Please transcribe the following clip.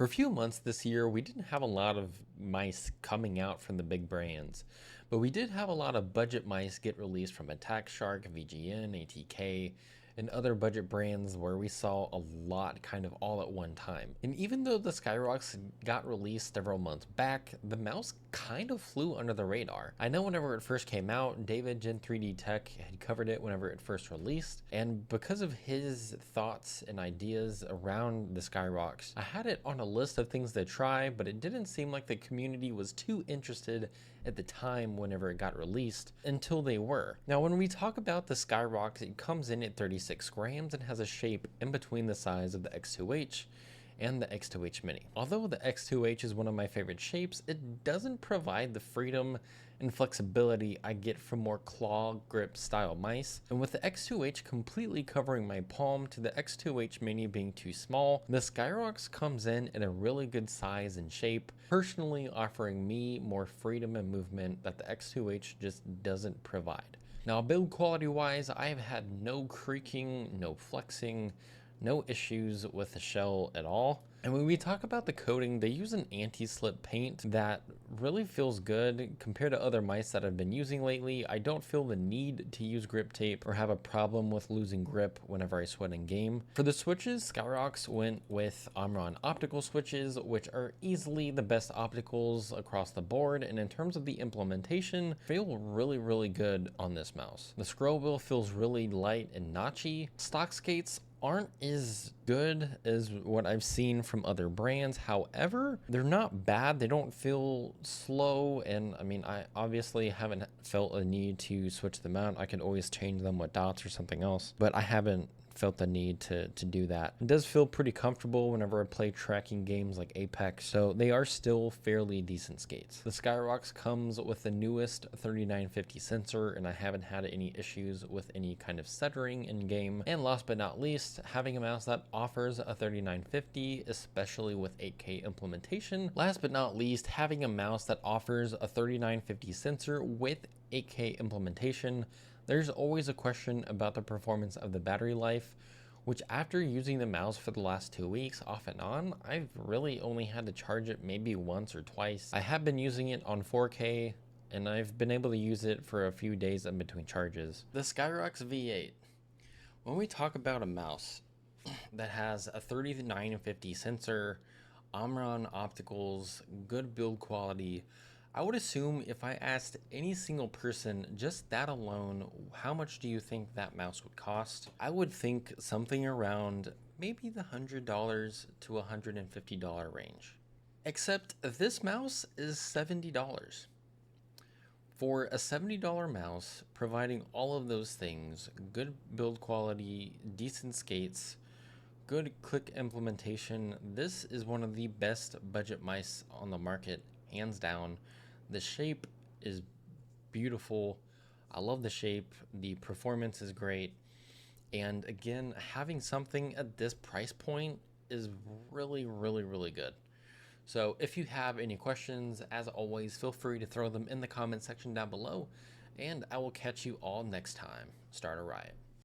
For a few months this year, we didn't have a lot of mice coming out from the big brands, but we did have a lot of budget mice get released from Attack Shark, VGN, ATK, and other budget brands where we saw a lot kind of all at one time. And even though the Scyrox got released several months back, the mouse kind of flew under the radar. I know whenever it first came out, David Gen 3D Tech had covered it whenever it first released, and because of his thoughts and ideas around the Scyrox, I had it on a list of things to try, but it didn't seem like the community was too interested at the time whenever it got released until they were. Now, when we talk about the Scyrox, it comes in at 36 grams and has a shape in between the size of the X2H and the X2H Mini. Although the X2H is one of my favorite shapes, it doesn't provide the freedom and flexibility I get from more claw grip style mice. And with the X2H completely covering my palm to the X2H Mini being too small, the Scyrox comes in a really good size and shape, personally offering me more freedom and movement that the X2H just doesn't provide. Now, build quality wise, I've had no creaking, no flexing, no issues with the shell at all. And when we talk about the coating, they use an anti-slip paint that really feels good compared to other mice that I've been using lately. I don't feel the need to use grip tape or have a problem with losing grip whenever I sweat in game. For the switches, Scyrox went with Omron optical switches, which are easily the best opticals across the board. And in terms of the implementation, feel really good on this mouse. The scroll wheel feels really light and notchy. Stock skates aren't as good as what I've seen from other brands. However, they're not bad. They don't feel slow. And I mean, I obviously haven't felt a need to switch them out. I could always change them with dots or something else, but I haven't felt the need to do that. It does feel pretty comfortable whenever I play tracking games like Apex, so they are still fairly decent skates. The Scyrox comes with the newest 3950 sensor, and I haven't had any issues with any kind of stuttering in game. And last but not least, having a mouse that offers a 3950, especially with 8K implementation. Last but not least, having a mouse that offers a 3950 sensor with 8K implementation. There's always a question about the performance of the battery life, which after using the mouse for the last 2 weeks off and on, I've really only had to charge it maybe once or twice. I have been using it on 4K, and I've been able to use it for a few days in between charges. The Scyrox V8. When we talk about a mouse that has a 3950 sensor, Omron opticals, good build quality, I would assume if I asked any single person just that alone, how much do you think that mouse would cost? I would think something around maybe the $100 to $150 range. Except this mouse is $70. For a $70 mouse, providing all of those things, good build quality, decent skates, good click implementation, this is one of the best budget mice on the market, hands down. The shape is beautiful. I love the shape. The performance is great. And again, having something at this price point is really good. So if you have any questions, as always, feel free to throw them in the comment section down below, and I will catch you all next time. Start a riot.